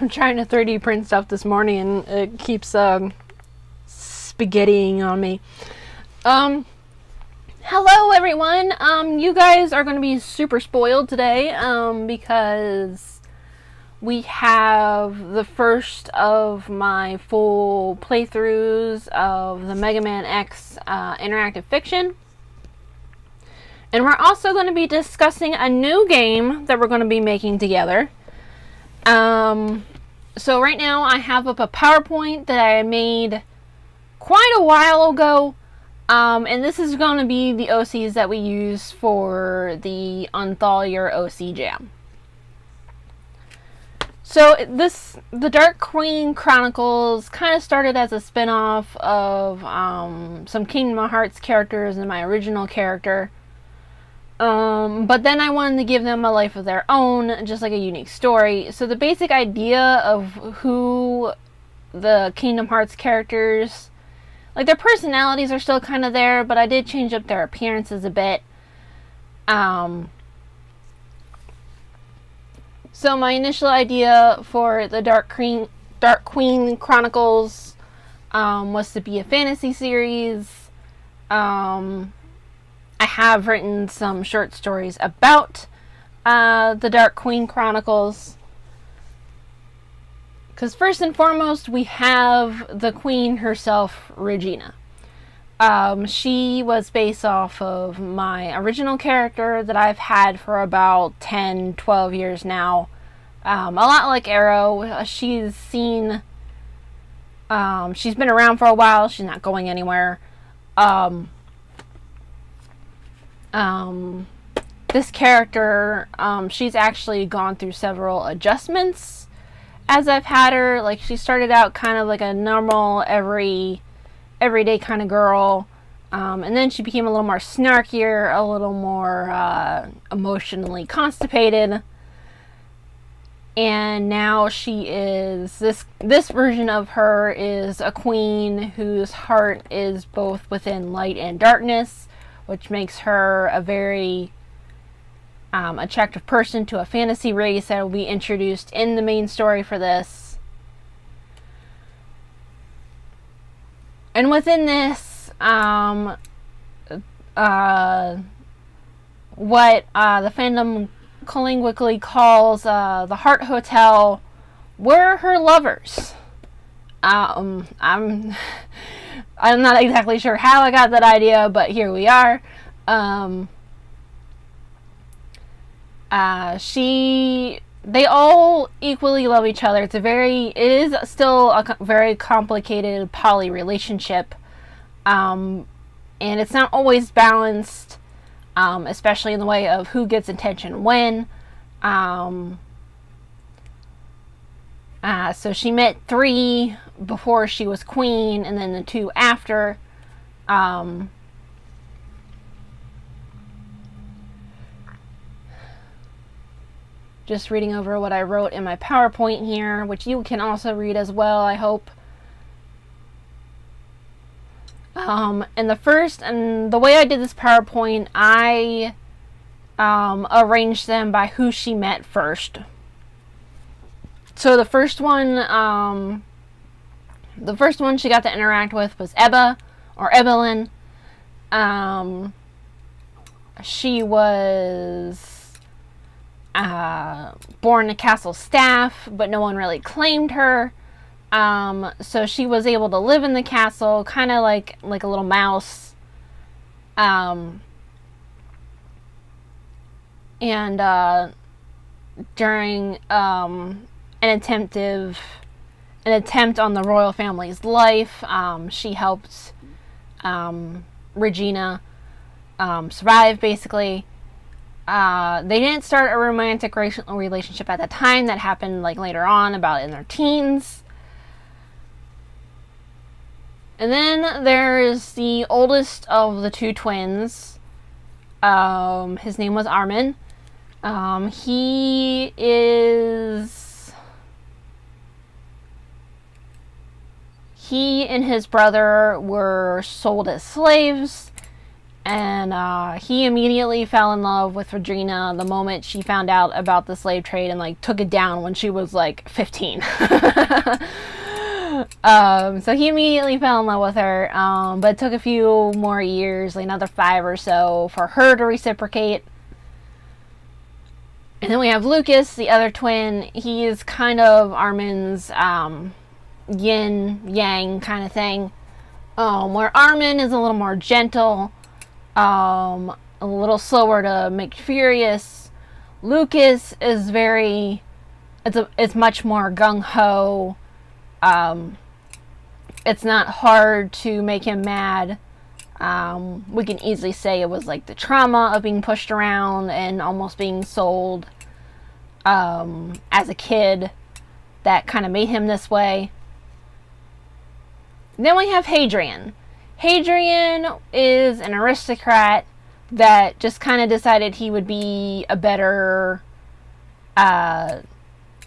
I'm trying to 3D print stuff this morning and it keeps spaghettiing on me. Hello everyone. You guys are going to be super spoiled today because we have the first of my full playthroughs of the Mega Man X interactive fiction. And we're also going to be discussing a new game that we're going to be making together. So right now I have up a PowerPoint that I made quite a while ago. And this is going to be the OCs that we use for the Unthaw Your OC Jam. So the Dark Queen Chronicles kind of started as a spin-off of some Kingdom Hearts characters and my original character. But then I wanted to give them a life of their own, just like a unique story. So the basic idea of who the Kingdom Hearts characters, like their personalities are still kind of there, but I did change up their appearances a bit. So my initial idea for the Dark Queen Chronicles was to be a fantasy series. I have written some short stories about the Dark Queen Chronicles. Because first and foremost, we have the queen herself, Regina. She was based off of my original character that I've had for about 10, 12 years now. A lot like Arrow. She's been around for a while. She's not going anywhere. This character, she's actually gone through several adjustments as I've had her. Like, she started out kind of like a normal, everyday kind of girl, and then she became a little more snarkier, a little more emotionally constipated, and now she is this version of her is a queen whose heart is both within light and darkness, which makes her a very attractive person to a fantasy race that will be introduced in the main story for this. And within this, what the fandom colloquially calls the Heart Hotel were her lovers. I'm not exactly sure how I got that idea, but here we are. They all equally love each other. It is still a very complicated poly relationship. And it's not always balanced, especially in the way of who gets attention when. So she met 3 before she was queen, and then the 2 after. Just reading over what I wrote in my PowerPoint here, which you can also read as well, I hope. And the way I did this PowerPoint, I arranged them by who she met first. So the first one she got to interact with was Ebba, or Evelyn. She was born to castle staff, but no one really claimed her. So she was able to live in the castle, kind of like a little mouse. And during an attempt on the royal family's life, she helped Regina survive, basically. They didn't start a romantic relationship at the time. That happened like later on, about in their teens. And then there's the oldest of the 2 twins. His name was Armin. He and his brother were sold as slaves And he immediately fell in love with Regina the moment she found out about the slave trade, and like took it down when she was like 15. So he immediately fell in love with her, but it took a few more years, like another 5 or so, for her to reciprocate. And then we have Lucas, the other twin. He is kind of Armin's yin yang kind of thing, where Armin is a little more gentle, a little slower to make furious. Lucas is it's much more gung-ho. It's not hard to make him mad. We can easily say it was like the trauma of being pushed around and almost being sold as a kid that kind of made him this way. Then we have Hadrian. Hadrian is an aristocrat that just kind of decided he would be a better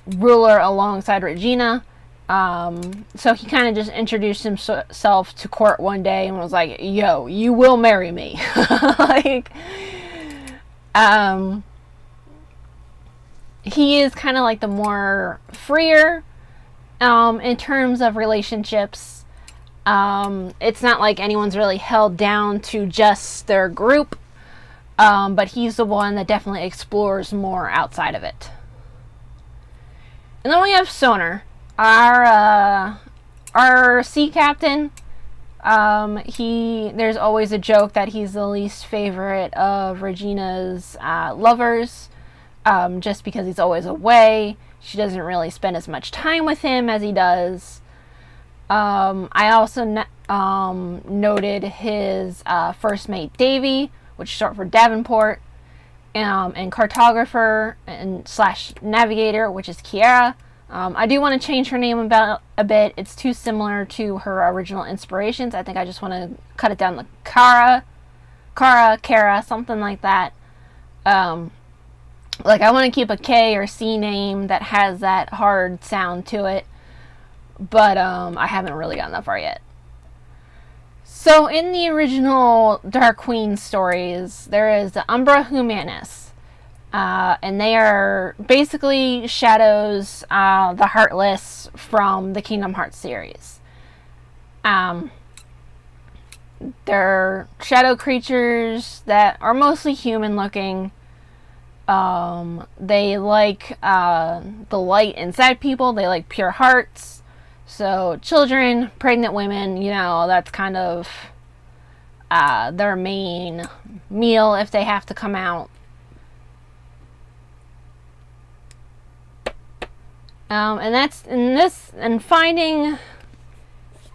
ruler alongside Regina. So he kind of just introduced himself to court one day and was like, yo, you will marry me. Like, he is kind of like the more freer in terms of relationships. It's not like anyone's really held down to just their group, but he's the one that definitely explores more outside of it. And then we have Soner, our sea captain. There's always a joke that he's the least favorite of Regina's lovers, just because he's always away. She doesn't really spend as much time with him as he does. I also noted his first mate Davy, which is short for Davenport, and cartographer and / navigator, which is Kiara. I do want to change her name about a bit. It's too similar to her original inspirations. I think I just want to cut it down to Kara, something like that. Like, I want to keep a K or C name that has that hard sound to it. But I haven't really gotten that far yet. So in the original Dark Queen stories, there is the Umbra Humanis. And they are basically shadows, the Heartless from the Kingdom Hearts series. They're shadow creatures that are mostly human looking. They like the light inside people. They like pure hearts. So children, pregnant women, that's kind of their main meal if they have to come out. And finding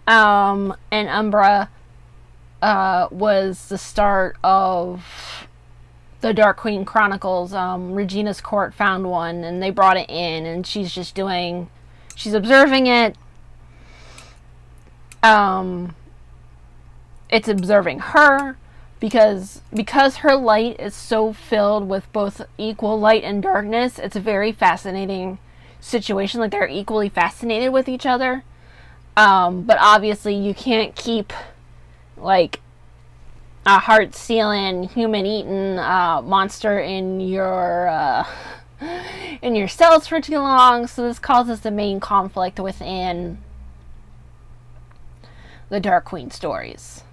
an Umbra was the start of the Dark Queen Chronicles. Regina's court found one and they brought it in, and she's observing it. It's observing her because her light is so filled with both equal light and darkness. It's a very fascinating situation. Like, they're equally fascinated with each other. But obviously you can't keep like a heart-stealing, human-eating monster in your cells for too long. So this causes the main conflict within the Dark Queen stories.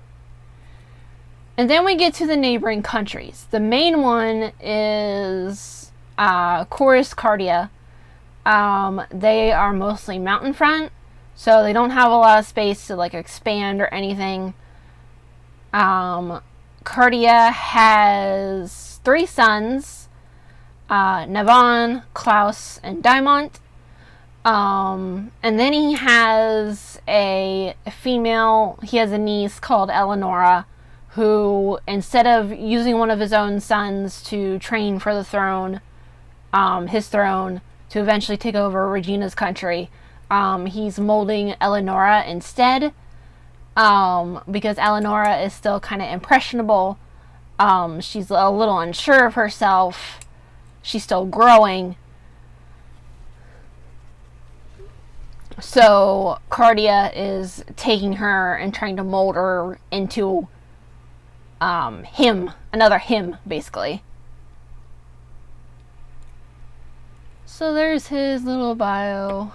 And then we get to the neighboring countries. The main one is Chorus Cardia. They are mostly mountain front, so they don't have a lot of space to like expand or anything. Cardia has 3 sons, Navan, Klaus, and Diamond. And then he has a female, he has a niece called Eleonora, who, instead of using one of his own sons to train for the throne, his throne, to eventually take over Regina's country, he's molding Eleonora instead, because Eleonora is still kind of impressionable. She's a little unsure of herself. She's still growing. So Cardia is taking her and trying to mold her into another him, basically. So there's his little bio.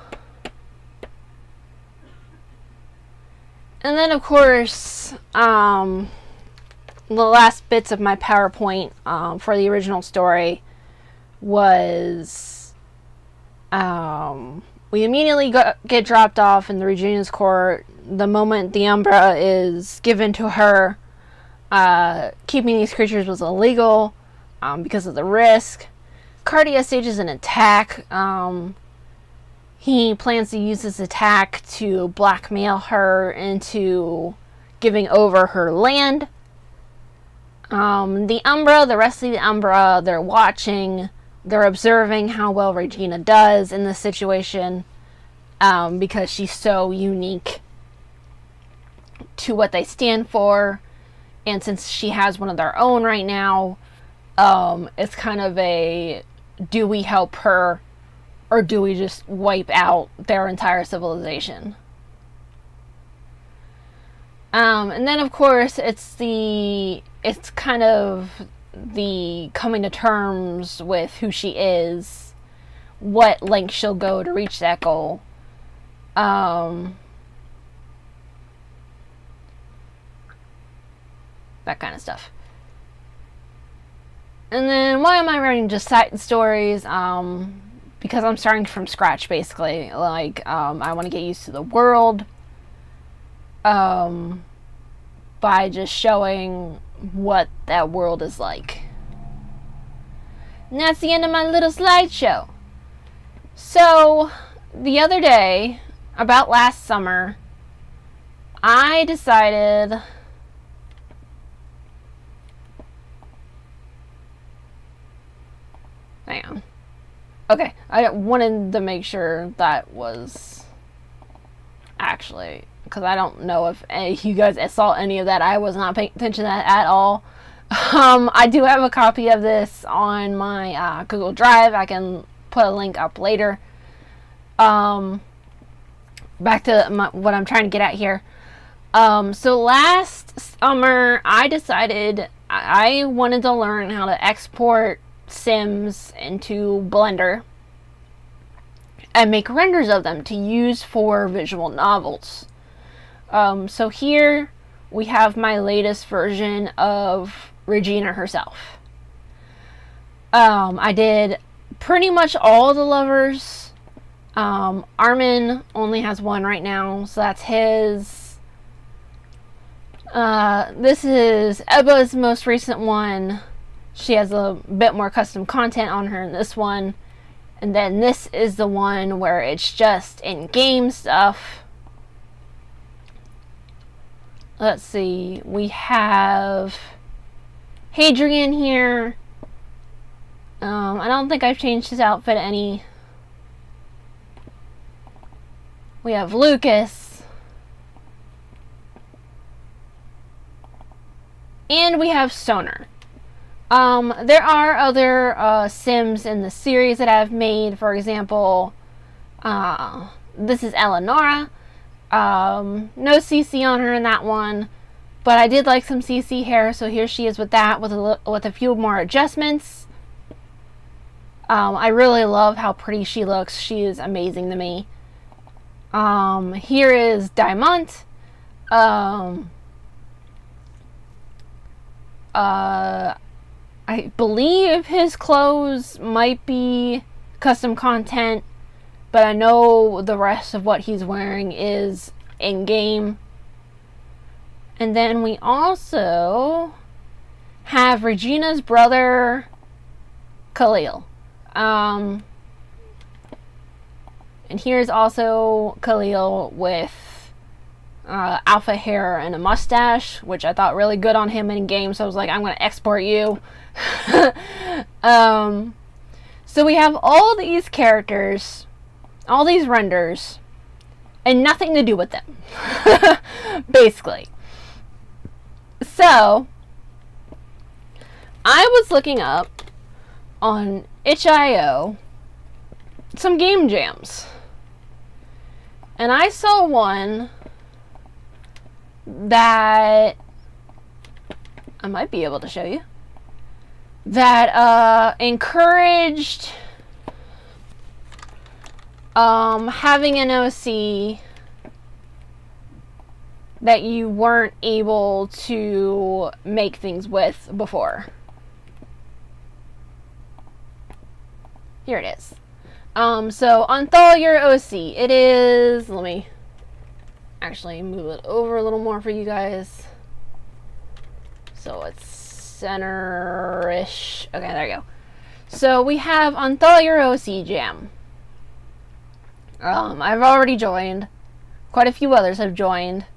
And then, of course, the last bits of my PowerPoint for the original story was we immediately get dropped off in the Regina's court the moment the Umbra is given to her. Keeping these creatures was illegal because of the risk. Cardia stages an attack. He plans to use this attack to blackmail her into giving over her land. The Umbra, the rest of the Umbra, they're watching. They're observing how well Regina does in this situation because she's so unique to what they stand for. And since she has one of their own right now, it's kind of a, do we help her or do we just wipe out their entire civilization? And then, of course, it's kind of the coming to terms with who she is, what length she'll go to reach that goal. That kind of stuff. And then why am I writing just side stories? Because I'm starting from scratch, basically. Like, I want to get used to the world by just showing what that world is like. And that's the end of my little slideshow. So, the other day, about last summer, I decided... Hang on. Okay, I wanted to make sure that was actually, because I don't know if you guys saw any of that. I was not paying attention to that at all. I do have a copy of this on my Google Drive. I can put a link up later. Back to what I'm trying to get at here. So last summer, I decided I wanted to learn how to export Sims into Blender and make renders of them to use for visual novels. So here we have my latest version of Regina herself. I did pretty much all the lovers. Armin only has one right now, so that's his. This is Ebba's most recent one. She has a bit more custom content on her in this one. And then this is the one where it's just in-game stuff. Let's see. We have Hadrian here. I don't think I've changed his outfit any. We have Lucas. And we have Sonar. There are other Sims in the series that I've made. For example, this is Eleonora. No CC on her in that one, but I did like some CC hair, so here she is with that, with a few more adjustments. I really love how pretty she looks. She is amazing to me. Here is Diamond. I believe his clothes might be custom content, but I know the rest of what he's wearing is in-game. And then we also have Regina's brother, Khalil. And here's also Khalil with alpha hair and a mustache, which I thought really good on him in game, so I was like, I'm going to export you. So we have all these characters, all these renders, and nothing to do with them. Basically. So, I was looking up on itch.io some game jams. And I saw one that I might be able to show you, that encouraged having an OC that you weren't able to make things with before. Here it is. So Unthaw Your OC. It is, let me actually move it over a little more for you guys. So it's center-ish. Okay, there you go. So we have Unthaw Your OC Jam. I've already joined. Quite a few others have joined.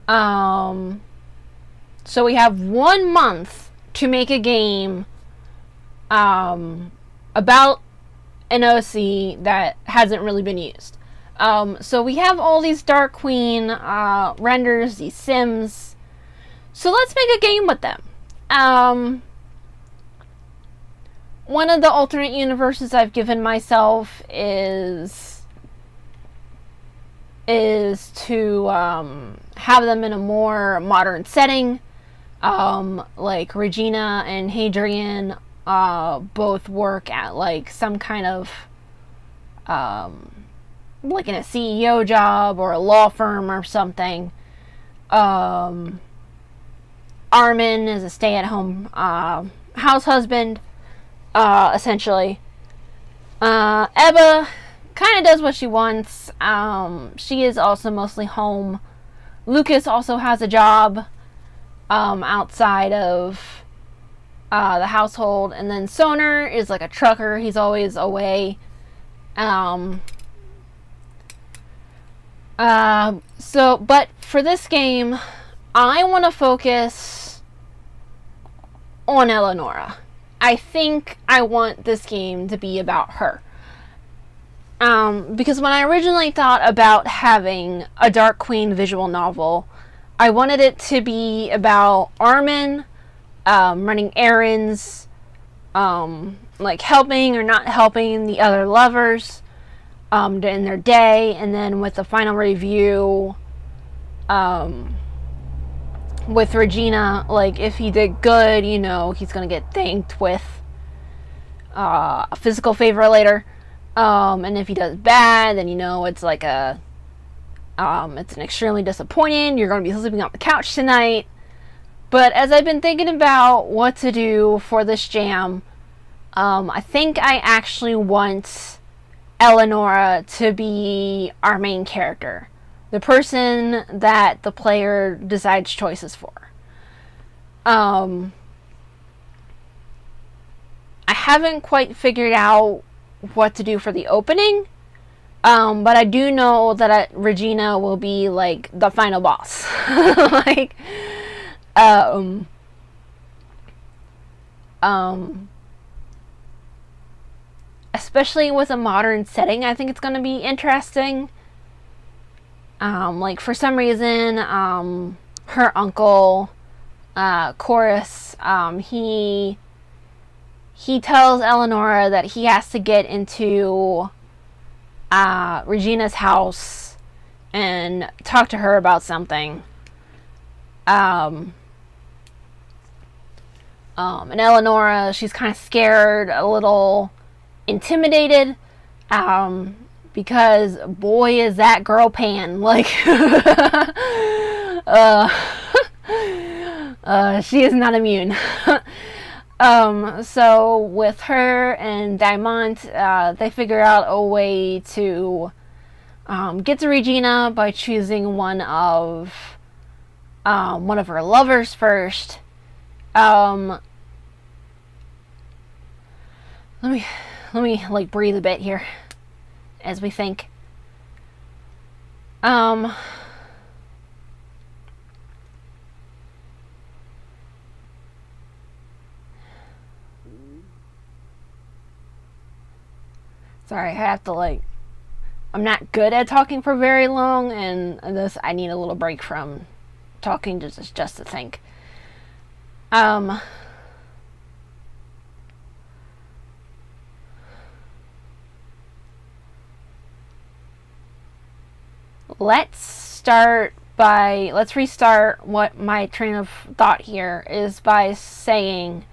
So we have 1 month to make a game about an OC that hasn't really been used. So we have all these Dark Queen renders, these sims. So let's make a game with them. One of the alternate universes I've given myself is to have them in a more modern setting. Like Regina and Hadrian both work at like some kind of like in a CEO job or a law firm or something. Armin is a stay-at-home house husband, essentially. Ebba kind of does what she wants. She is also mostly home. Lucas also has a job outside of the household, and then Soner is like a trucker. He's always away. But for this game, I want to focus on Eleonora. I think I want this game to be about her. Because when I originally thought about having a Dark Queen visual novel, I wanted it to be about Armin running errands, like helping or not helping the other lovers in their day, and then with the final review with Regina, like if he did good, you know, he's gonna get thanked with a physical favor later. And if he does bad, then you know it's like it's an extremely disappointing. You're going to be sleeping on the couch tonight. But as I've been thinking about what to do for this jam, I think I actually want Eleonora to be our main character, the person that the player decides choices for. I haven't quite figured out what to do for the opening, but I do know that Regina will be like the final boss. Like, especially with a modern setting, I think it's going to be interesting. Like for some reason, her uncle, Chorus, he tells Eleonora that he has to get into Regina's house and talk to her about something. And Eleonora, she's kind of scared, a little intimidated, because boy is that girl Pan, like, she is not immune. So with her and Diamond, they figure out a way to get to Regina by choosing one of her lovers first. Let me like breathe a bit here as we think. Sorry, I have to like, I'm not good at talking for very long, and this, I need a little break from talking just to think. Let's start by, let's restart what my train of thought here is by saying,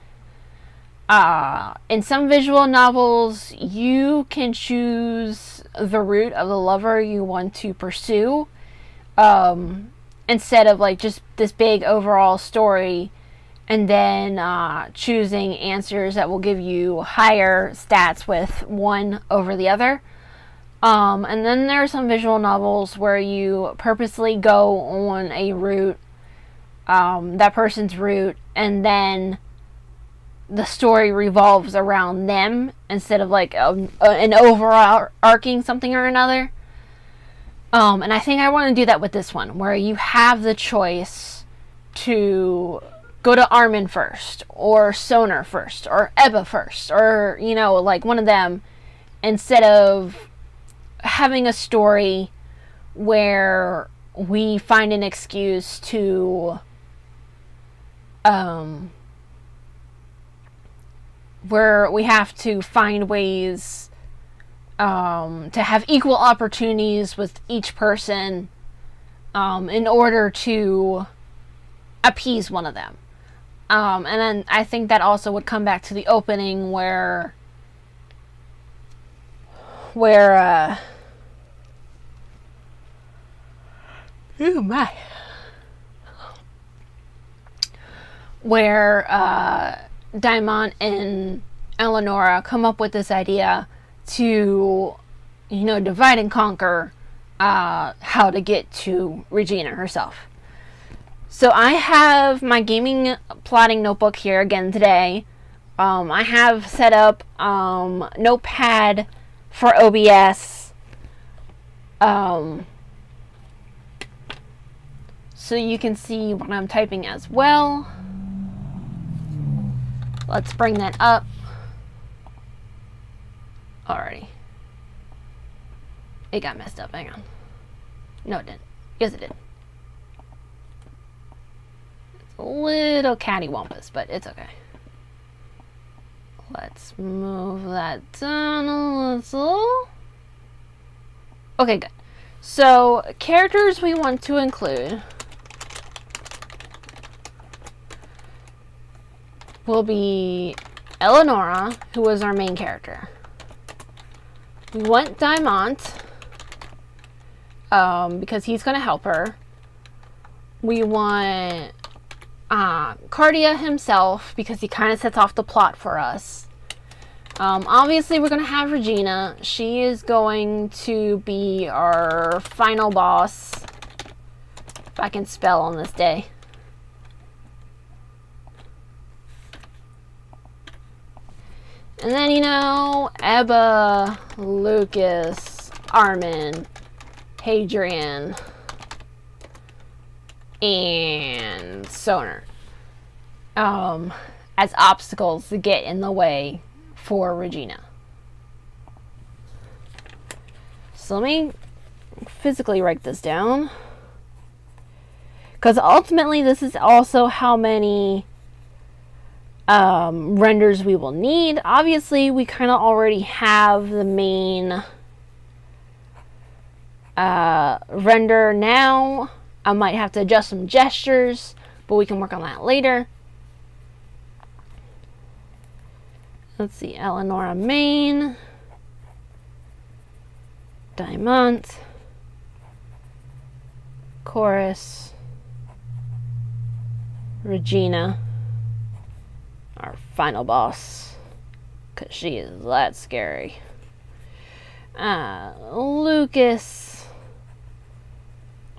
in some visual novels, you can choose the route of the lover you want to pursue, instead of like just this big overall story, and then choosing answers that will give you higher stats with one over the other. And then there are some visual novels where you purposely go on a route, that person's route, and then the story revolves around them instead of like an overarching something or another. And I think I want to do that with this one, where you have the choice to go to Armin first, or Sonar first, or Ebba first, or, you know, like one of them, instead of having a story where we find an excuse to, where we have to find ways to have equal opportunities with each person in order to appease one of them. And then I think that also would come back to the opening where oh my, where Daimon and Eleonora come up with this idea to, you know, divide and conquer how to get to Regina herself. So I have my gaming plotting notebook here again today. I have set up Notepad for OBS, so you can see what I'm typing as well. Let's bring that up. Alrighty. It got messed up. Hang on. No, it didn't. Yes, it did. It's a little cattywampus, but it's okay. Let's move that down a little. Okay, good. So, characters we want to include will be Eleonora, who was our main character. We want Daimont, because he's going to help her. We want Cardia himself, because he kind of sets off the plot for us. Obviously, we're going to have Regina. She is going to be our final boss. If I can spell on this day. And then, you know, Ebba, Lucas, Armin, Hadrian, and Sonar. As obstacles to get in the way for Regina. So let me physically write this down. Because ultimately this is also how many renders we will need. Obviously, we kind of already have the main render now. I might have to adjust some gestures, but we can work on that later. Let's see, Eleonora main, Daimont, Chorus, Regina, our final boss, because she is that scary. Lucas,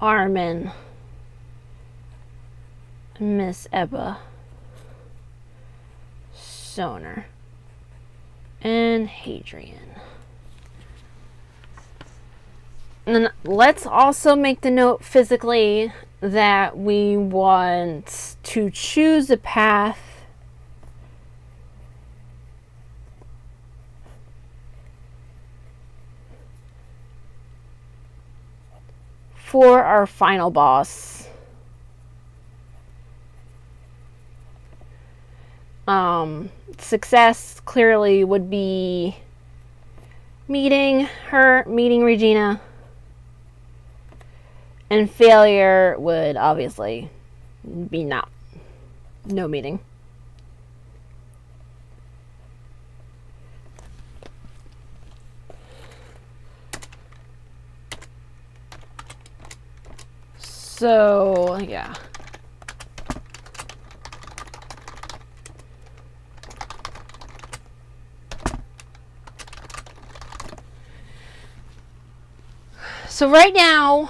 Armin, Miss Ebba, Sonar, and Hadrian. And then let's also make the note physically that we want to choose a path for our final boss. Success clearly would be meeting Regina, And failure would obviously be no meeting. So, yeah. So right now,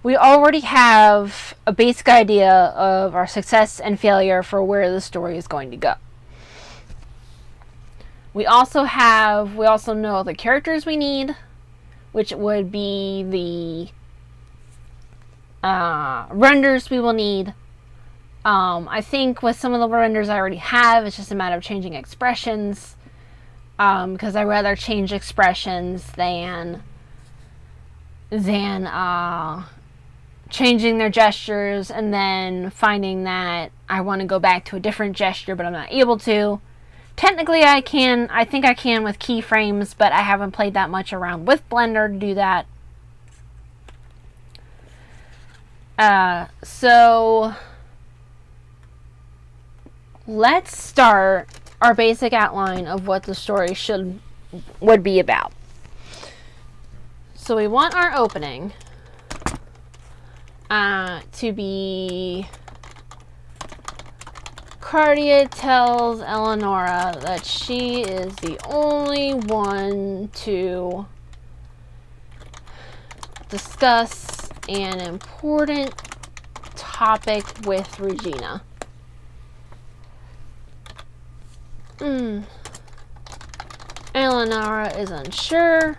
we already have a basic idea of our success and failure for where the story is going to go. We also know the characters we need, which would be the renders we will need. I think with some of the renders I already have, it's just a matter of changing expressions, because I rather change expressions than changing their gestures and then finding that I want to go back to a different gesture, but I'm not able to. Technically, I think I can with keyframes, but I haven't played that much around with Blender to do that. So let's start our basic outline of what the story would be about. So we want our opening to be Cardia tells Eleonora that she is the only one to discuss an important topic with Regina. Eleonora is unsure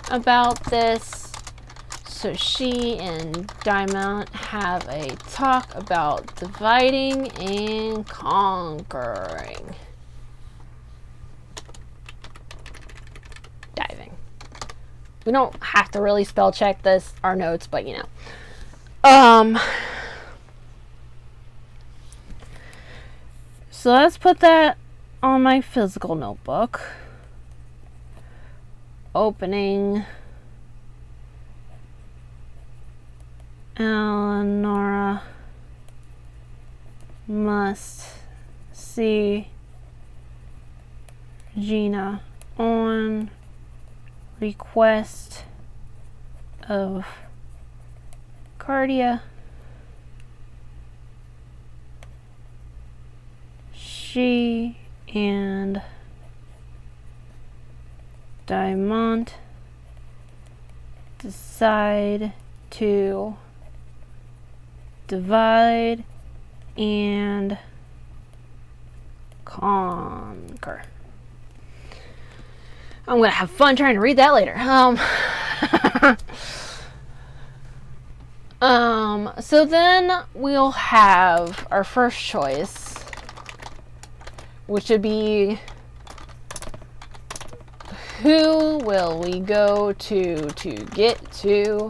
about this, so she and Diamond have a talk about dividing and conquering. Diving. We don't have to really spell check our notes, but you know. So let's put that on my physical notebook. Opening. Eleonora must see Regina on request of Cardia. She and Diamond decide to divide and conquer. I'm gonna have fun trying to read that later. So then we'll have our first choice, which would be, who will we go to get to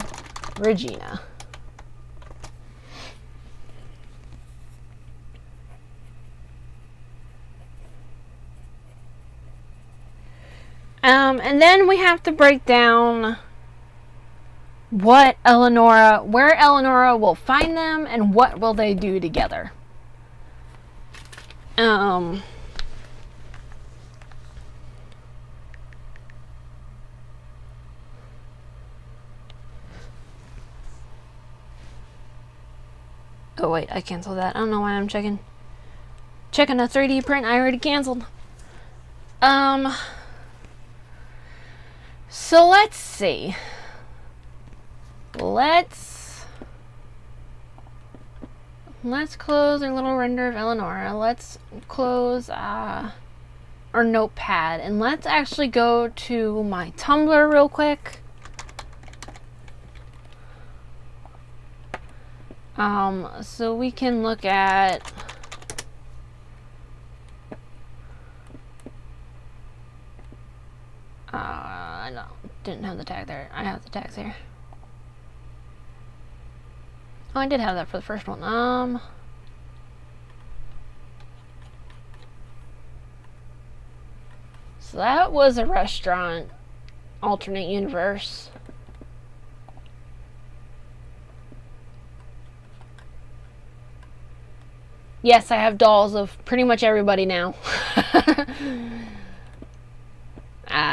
Regina? And then we have to break down where Eleonora will find them and what will they do together. Oh wait, I canceled that. I don't know why I'm checking a 3D print I already canceled. So let's see. Let's close our little render of Eleonora. Let's close our notepad, and let's actually go to my Tumblr real quick. So we can look at I didn't have the tag there. I have the tags here. Oh, I did have that for the first one. So that was a restaurant alternate universe. Yes, I have dolls of pretty much everybody now.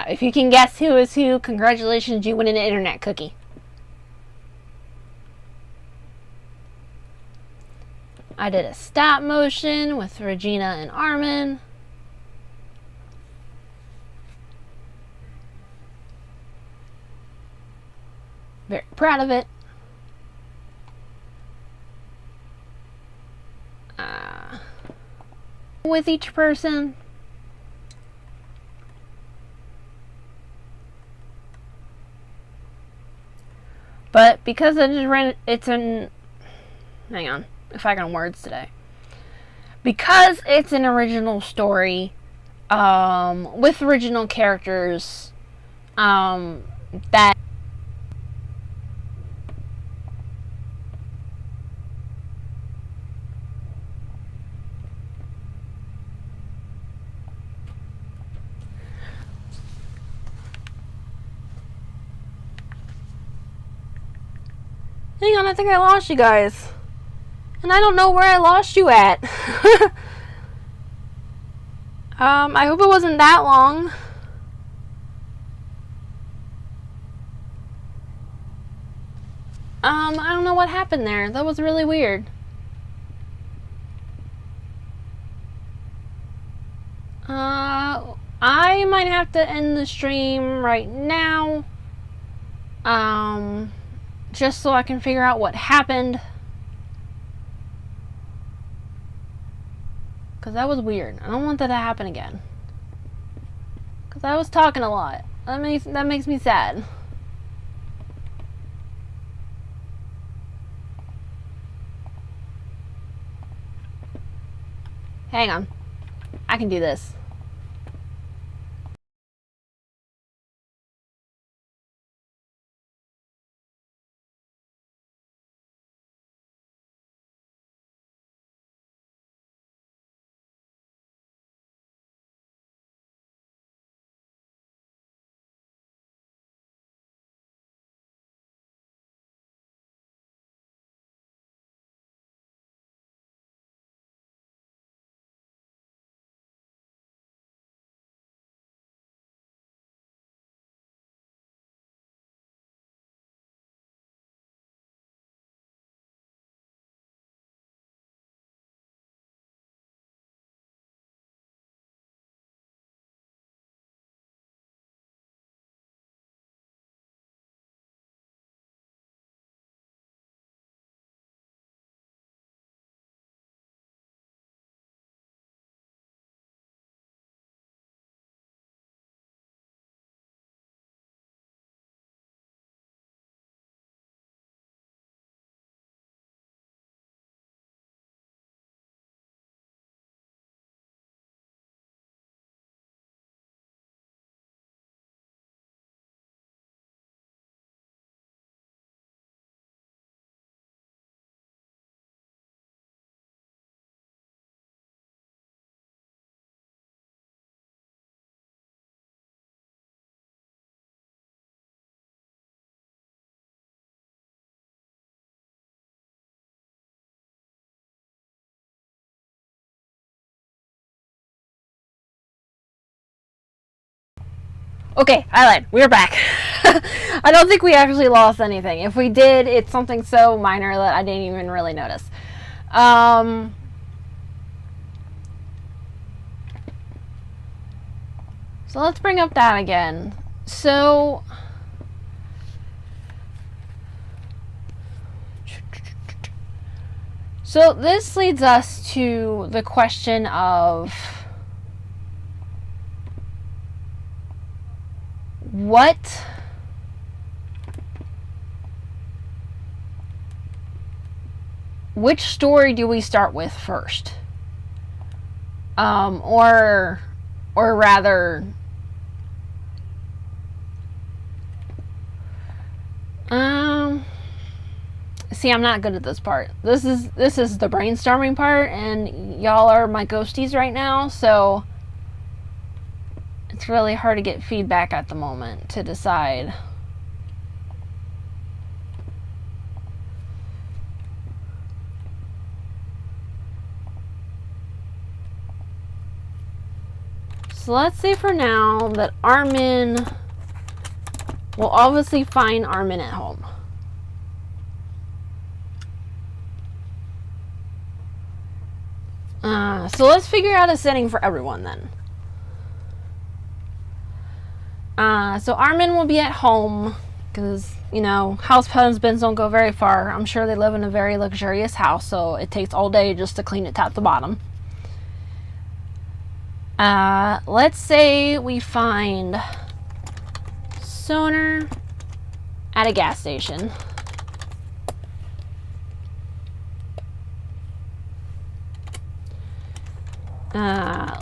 If you can guess who is who, congratulations, you win an internet cookie. I did a stop motion with Regina and Armin. Very proud of it. With each person. But because it's an... Hang on, if I can words today. Because it's an original story, with original characters, that... Hang on, I think I lost you guys. And I don't know where I lost you at. I hope it wasn't that long. I don't know what happened there. That was really weird. I might have to end the stream right now. Just so I can figure out what happened. Because that was weird. I don't want that to happen again. Because I was talking a lot. That makes me sad. Hang on. I can do this. Okay, I lied. We're back. I don't think we actually lost anything. If we did, it's something so minor that I didn't even really notice. So let's bring up that again. So this leads us to the question of which story do we start with first? Or rather, see, I'm not good at this part. This is the brainstorming part, and y'all are my ghosties right now, so it's really hard to get feedback at the moment to decide. So let's say for now that Armin will obviously find Armin at home. So let's figure out a setting for everyone then. So Armin will be at home because, you know, house husbands don't go very far. I'm sure they live in a very luxurious house, so it takes all day just to clean it top to bottom. Let's say we find Soner at a gas station.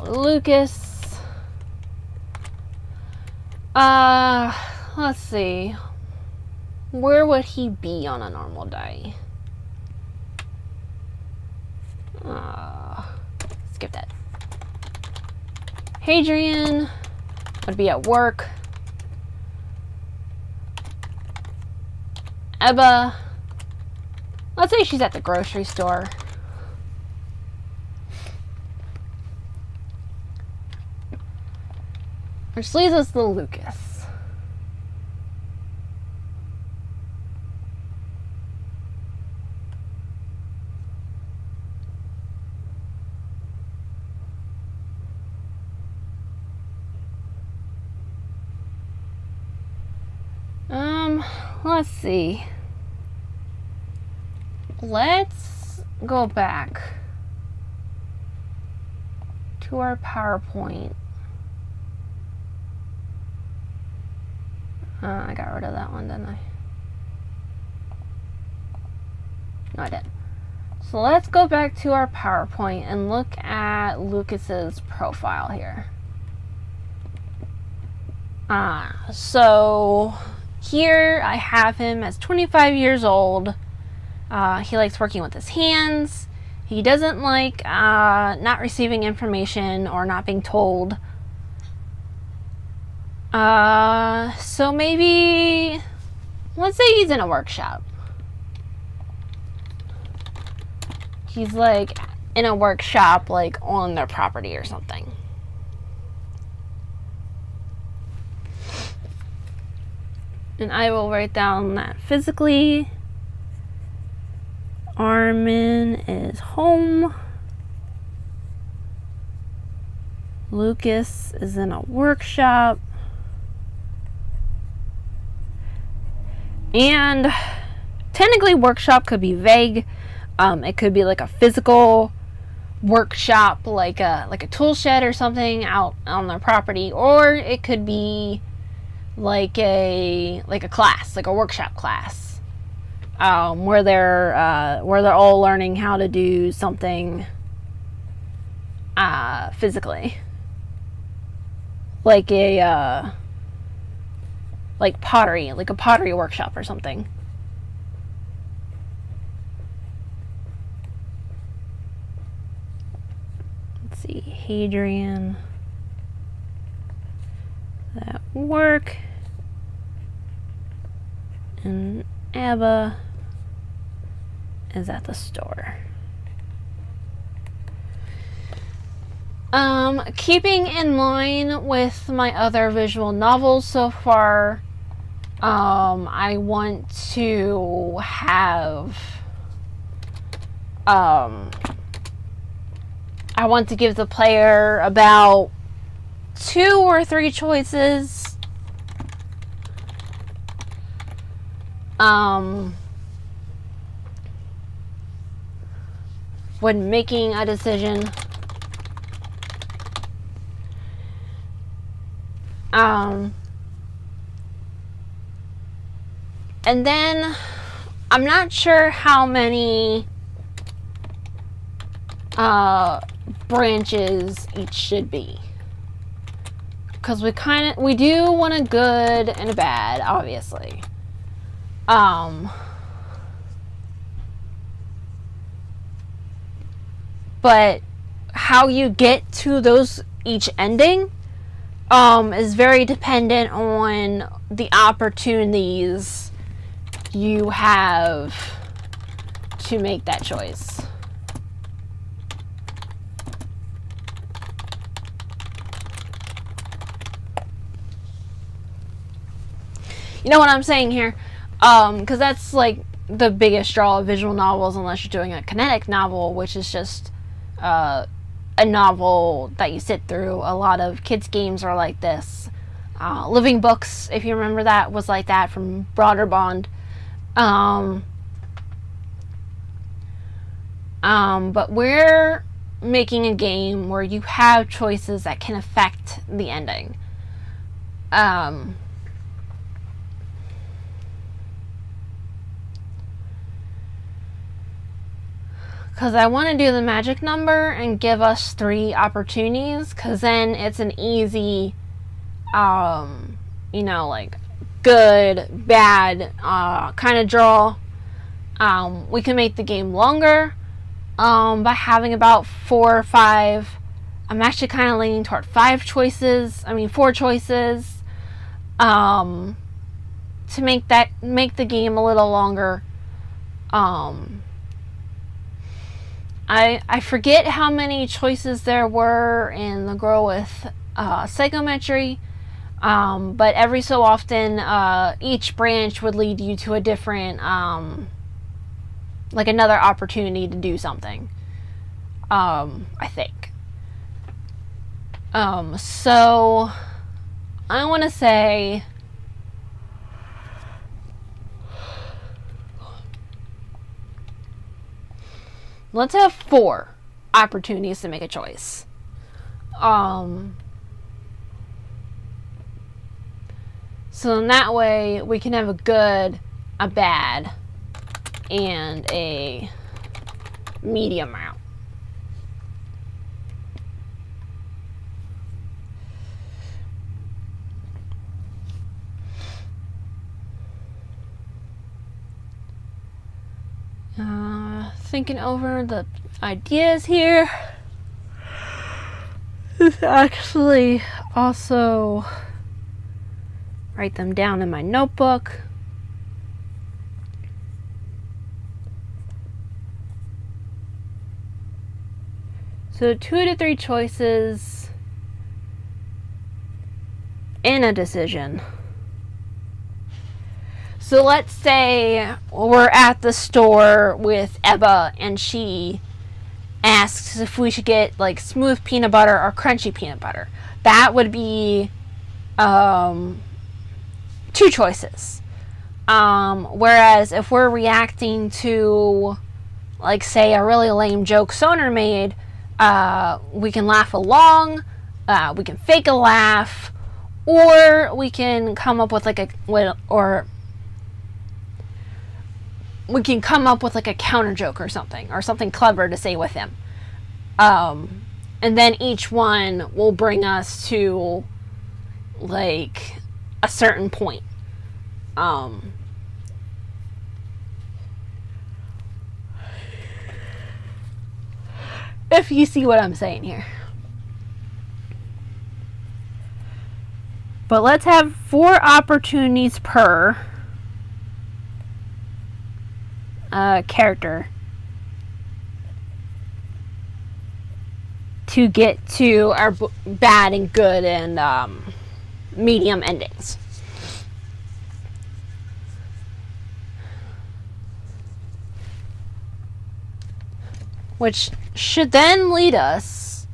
Lucas. Let's see. Where would he be on a normal day? Skip that. Hadrian would be at work. Ebba, let's say she's at the grocery store. Which leads us to Lucas. Let's see. Let's go back to our PowerPoint. I got rid of that one, didn't I? No, I didn't. So let's go back to our PowerPoint and look at Lucas's profile here. So here I have him as 25 years old. He likes working with his hands. He doesn't like not receiving information or not being told. So maybe, let's say he's in a workshop. He's like in a workshop, like on their property or something. And I will write down that physically Armin is home. Lucas is in a workshop. And technically workshop could be vague. It could be like a physical workshop, like a tool shed or something out on their property, or it could be like a class, like a workshop class, where they're all learning how to do something physically, like a pottery, like a pottery workshop or something. Let's see, Hadrian at work, and Abba is at the store. Keeping in line with my other visual novels so far, I want to have, I want to give the player about 2 or 3 choices. When making a decision. And then I'm not sure how many branches each should be, because we do want a good and a bad, obviously. But how you get to those each ending is very dependent on the opportunities you have to make that choice. You know what I'm saying here? Because that's like the biggest draw of visual novels, unless you're doing a kinetic novel, which is just a novel that you sit through. A lot of kids' games are like this. Living Books, if you remember that, was like that from Broaderbond. But we're making a game where you have choices that can affect the ending. Because I want to do the magic number and give us 3 opportunities, because then it's an easy, you know, like good, bad kind of draw. We can make the game longer by having about 4 or 5. I'm actually kind of leaning toward 4 choices to make the game a little longer. I forget how many choices there were in The Girl with Psychometry, but every so often each branch would lead you to a different, like another opportunity to do something, I think. So I want to say let's have 4 opportunities to make a choice. So in that way, we can have a good, a bad, and a medium route. Thinking over the ideas here. Actually also write them down in my notebook. So 2 to 3 choices in a decision. So let's say we're at the store with Ebba and she asks if we should get like smooth peanut butter or crunchy peanut butter. That would be 2 choices. Whereas if we're reacting to, like, say, a really lame joke Soner made, we can laugh along, we can fake a laugh, or we can come up with like a counter joke or something clever to say with him. And then each one will bring us to like a certain point. If you see what I'm saying here. But let's have 4 opportunities per character to get to our bad and good and medium endings. Which should then lead us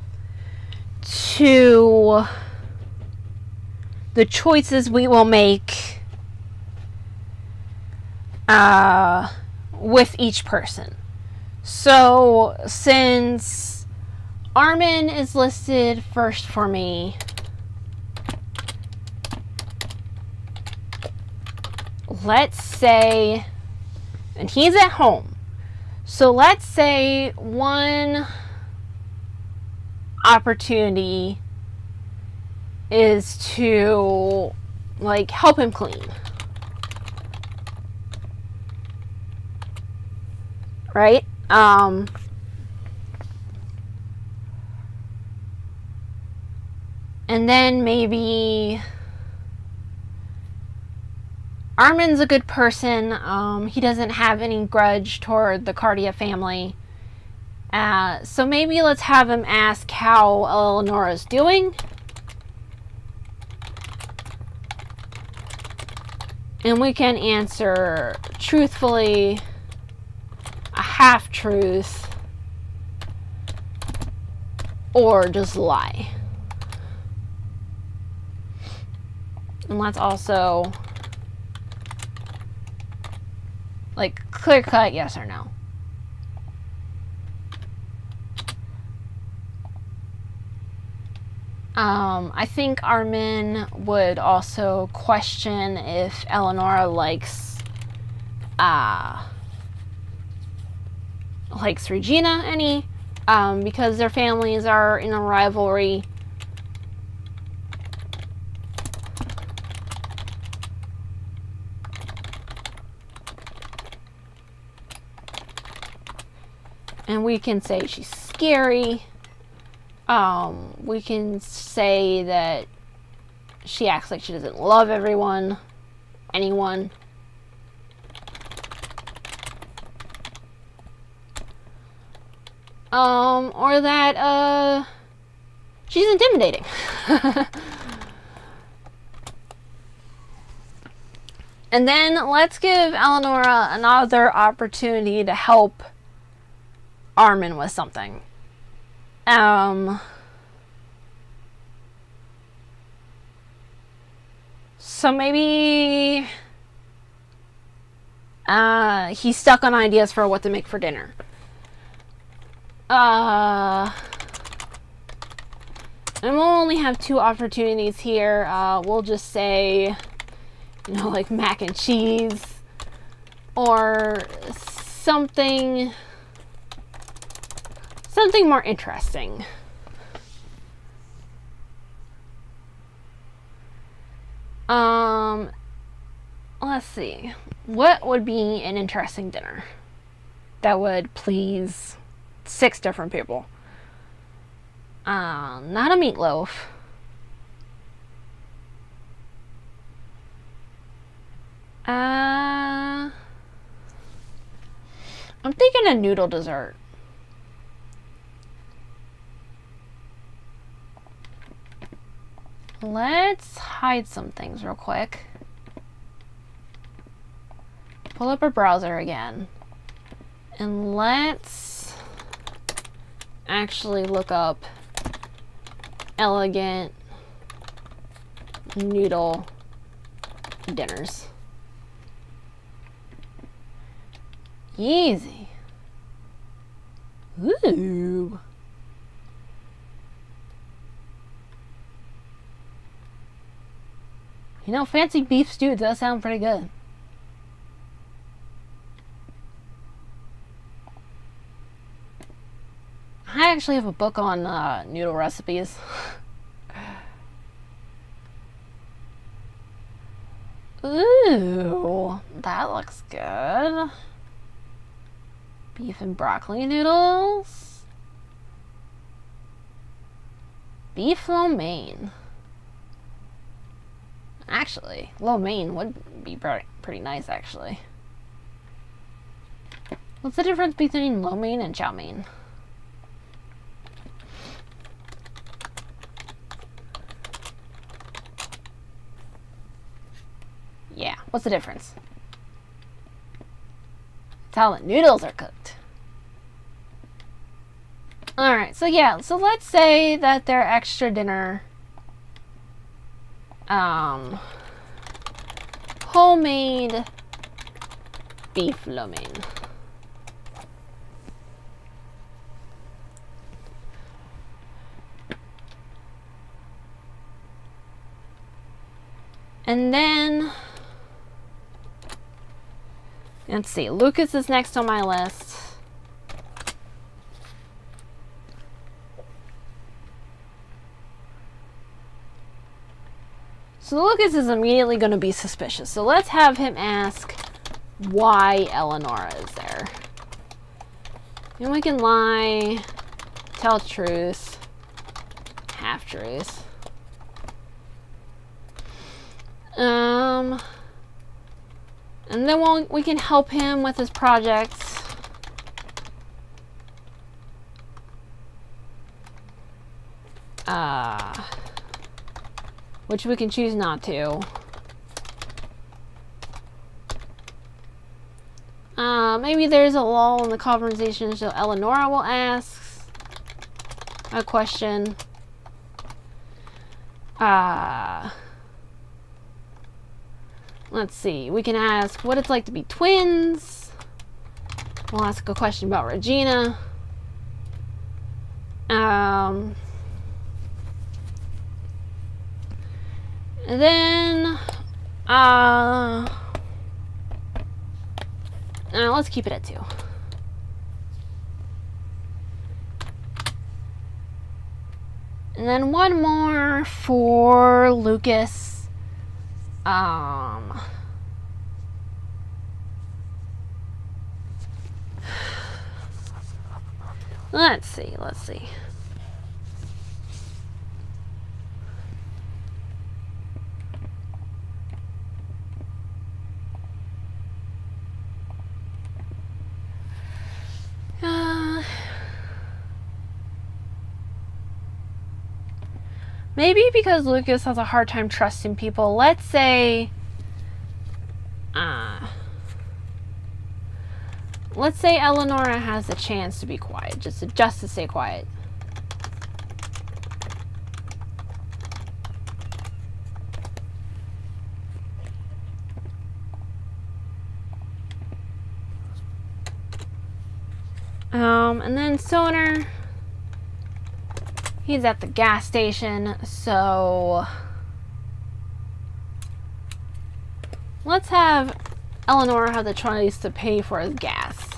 to the choices we will make with each person. So since Armin is listed first for me, let's say, and he's at home, so let's say one opportunity is to like help him clean, right? And then maybe Armin's a good person. He doesn't have any grudge toward the Cardia family. So maybe let's have him ask how Eleonora's doing. And we can answer truthfully, a half-truth, or just lie. And let's also, like, clear cut yes or no. I think Armin would also question if Eleonora likes Regina any, because their families are in a rivalry. And we can say she's scary. We can say that she acts like she doesn't love anyone. Or that, she's intimidating. And then let's give Eleonora another opportunity to help Armin with something. So maybe he's stuck on ideas for what to make for dinner. And we'll only have 2 opportunities here. We'll just say, you know, like mac and cheese or something more interesting. Let's see. What would be an interesting dinner that would please 6 different people? Not a meatloaf. I'm thinking a noodle dessert. Let's hide some things real quick. Pull up our browser again. And let's actually look up elegant noodle dinners. Easy. Ooh. You know, fancy beef stew does sound pretty good. I actually have a book on noodle recipes. Ooh, that looks good. Beef and broccoli noodles. Beef lo mein. Actually, lo mein would be pretty nice, actually. What's the difference between lo mein and chow mein? Yeah, what's the difference? It's how the noodles are cooked. Alright, so yeah, so let's say that their extra dinner, homemade beef lo mein. And then, let's see, Lucas is next on my list. So Lucas is immediately going to be suspicious. So let's have him ask why Eleonora is there. And we can lie, tell truth, half truth. And then we can help him with his projects. Which we can choose not to. Maybe there's a lull in the conversation, so Eleonora will ask a question. Let's see. We can ask what it's like to be twins. We'll ask a question about Regina. And then, let's keep it at 2. And then one more for Lucas. Let's see. Maybe because Lucas has a hard time trusting people, let's say Eleonora has a chance to be quiet, just to stay quiet. And then Soner, he's at the gas station, so let's have Eleonora have the choice to pay for his gas.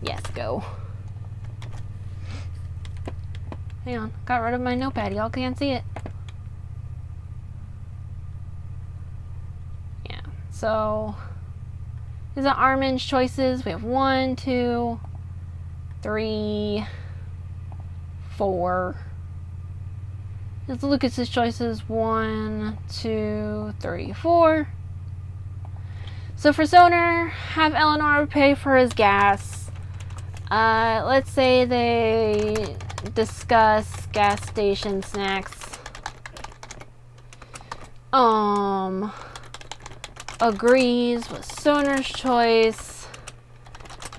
Yes, go. Hang on, got rid of my notepad. Y'all can't see it. Yeah, so these are Armin's choices. We have 1, 2, 3, 4. Here's Lucas's choices. 1, 2, 3, 4. So for Soner, have Eleanor pay for his gas. Let's say they discuss gas station snacks. Agrees with Soner's choice.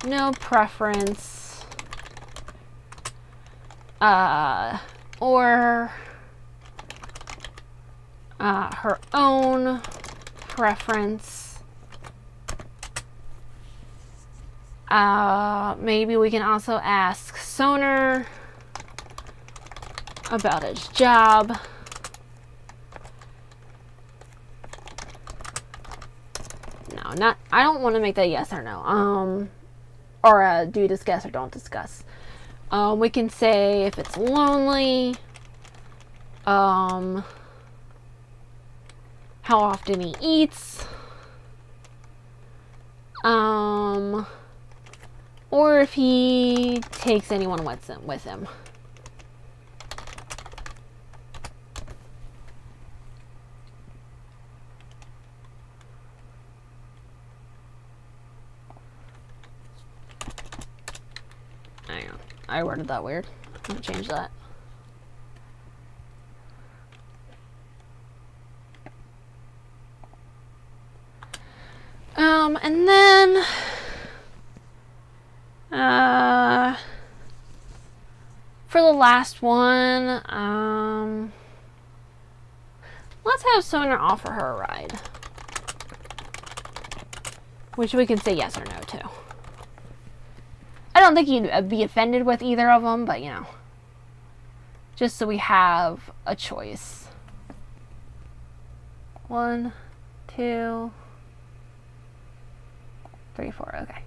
No preference. Or her own preference. Maybe we can also ask Soner about his job. No, I don't want to make that yes or no. Or do discuss or don't discuss. We can say if it's lonely, how often he eats, or if he takes anyone with him. Hang on, I worded that weird. I'm gonna change that. And then for the last one, let's have Soner offer her a ride, which we can say yes or no to. I don't think he'd be offended with either of them, but you know, just so we have a choice. 1, 2, 3, 4, okay.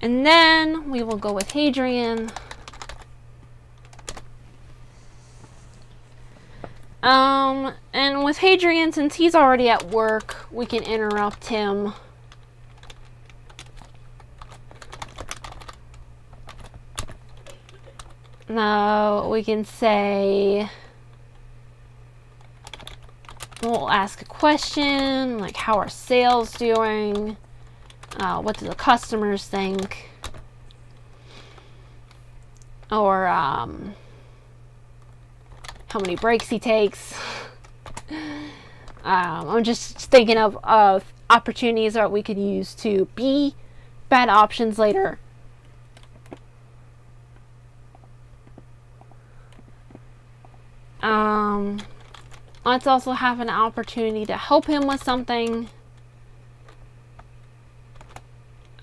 And then we will go with Hadrian. And with Hadrian, since he's already at work, we can interrupt him. Now we can say, we'll ask a question like, how are sales doing? What do the customers think? Or how many breaks he takes? I'm just thinking of opportunities that we could use to be bad options later. Let's also have an opportunity to help him with something.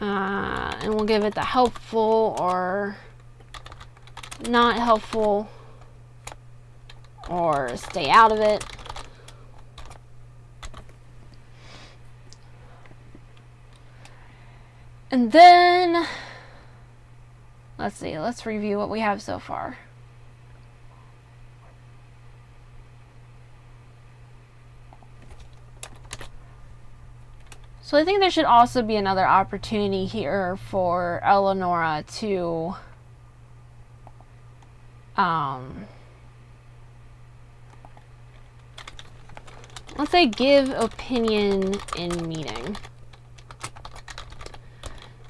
And we'll give it the helpful or not helpful or stay out of it. And then, let's see, let's review what we have so far. So I think there should also be another opportunity here for Eleonora to let's say give opinion in meeting.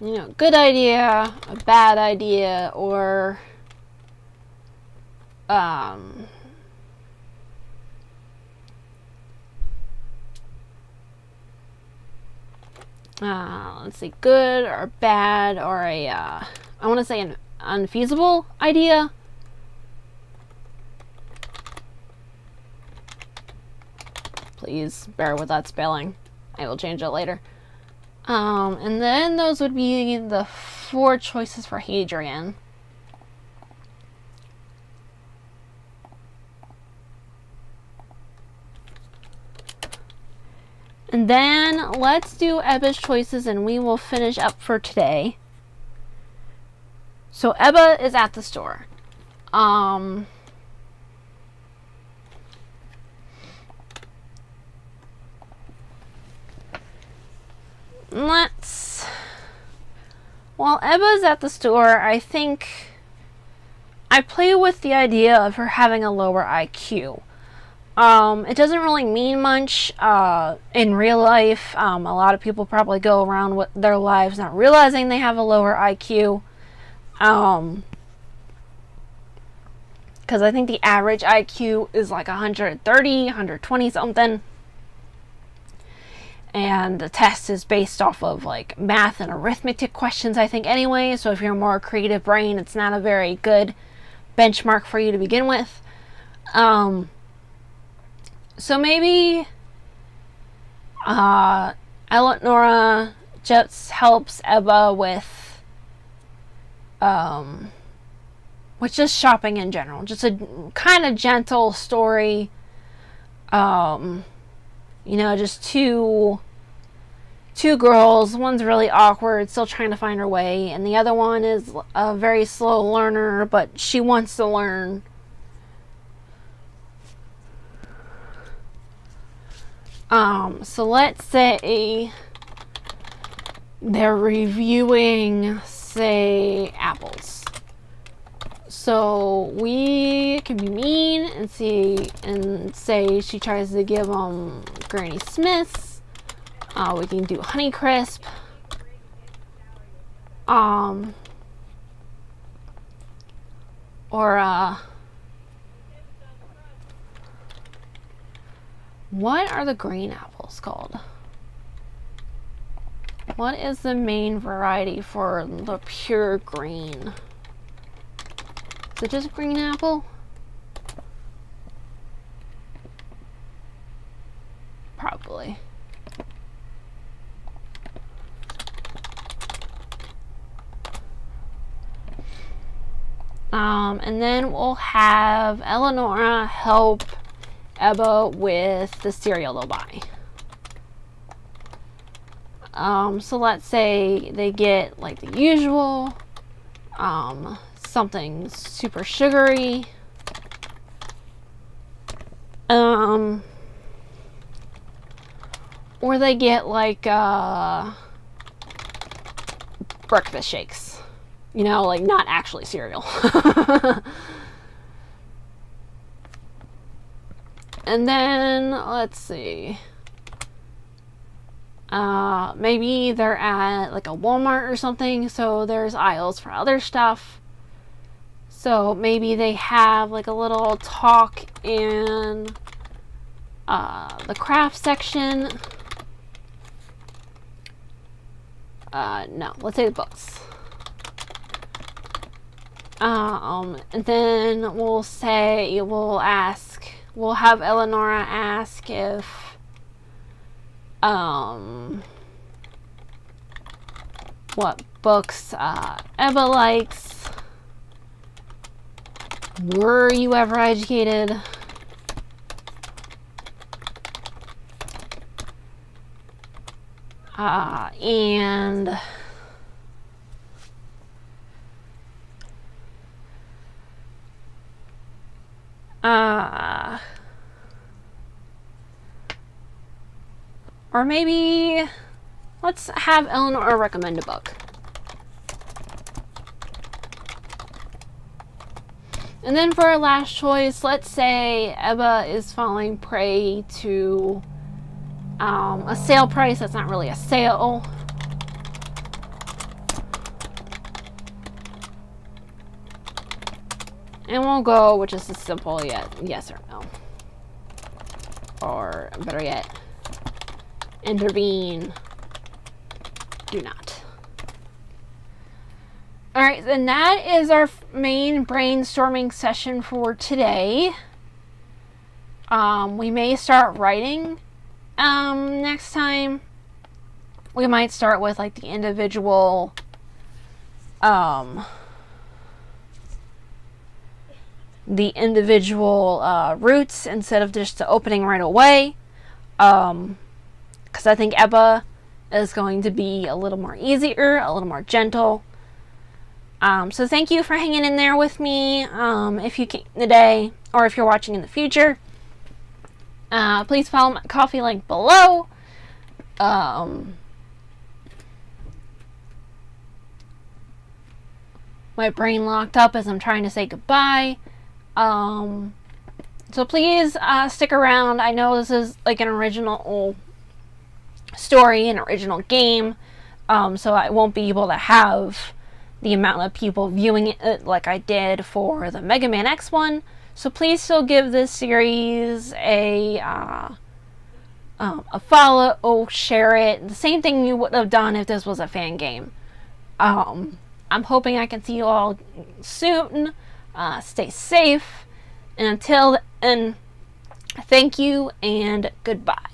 You know, good idea, a bad idea, or let's see, good or bad, or a I want to say an unfeasible idea. Please bear with that spelling. I will change it later. And then those would be the 4 choices for Hadrian. And then let's do Ebba's choices and we will finish up for today. So Ebba is at the store. While Ebba's at the store, I think I play with the idea of her having a lower IQ. It doesn't really mean much in real life. A lot of people probably go around with their lives not realizing they have a lower IQ. Because I think the average IQ is like 130, 120 something. And the test is based off of like math and arithmetic questions, I think, anyway. So if you're a more creative brain, it's not a very good benchmark for you to begin with. So maybe Eleonora just helps Ebba with just shopping in general. Just a kind of gentle story. You know, just two girls. One's really awkward, still trying to find her way, and the other one is a very slow learner, but she wants to learn. So let's say they're reviewing, say, apples. So we can be mean and say she tries to give them Granny Smiths. We can do Honeycrisp. What are the green apples called? What is the main variety for the pure green? Is it just green apple? Probably. And then we'll have Eleonora help Ebba with the cereal they'll buy. So let's say they get like the usual, something super sugary, or they get like breakfast shakes, you know, like not actually cereal. And then let's see, maybe they're at like a Walmart or something, so there's aisles for other stuff. So maybe they have like a little talk in The craft section. No, let's say the books. And then we'll have Eleonora ask if, what books, Ebba likes. Were you ever educated? And or maybe let's have Eleanor recommend a book. And then for our last choice, let's say Ebba is falling prey to a sale price that's not really a sale. And we'll go with just a simple yes or no. Or better yet, intervene, do not. Alright, then that is our main brainstorming session for today. We may start writing next time. We might start with like the individual routes instead of just the opening right away, because I think Ebba is going to be a little more easier, a little more gentle. So thank you for hanging in there with me. If you came today, or if you're watching in the future, please follow my coffee link below. My brain locked up as I'm trying to say goodbye. So please stick around. I know this is like an original story, an original game, so I won't be able to have the amount of people viewing it like I did for the Mega Man X one. So please still give this series a follow, share it. The same thing you would have done if this was a fan game. I'm hoping I can see you all soon. Stay safe. And until then, thank you and goodbye.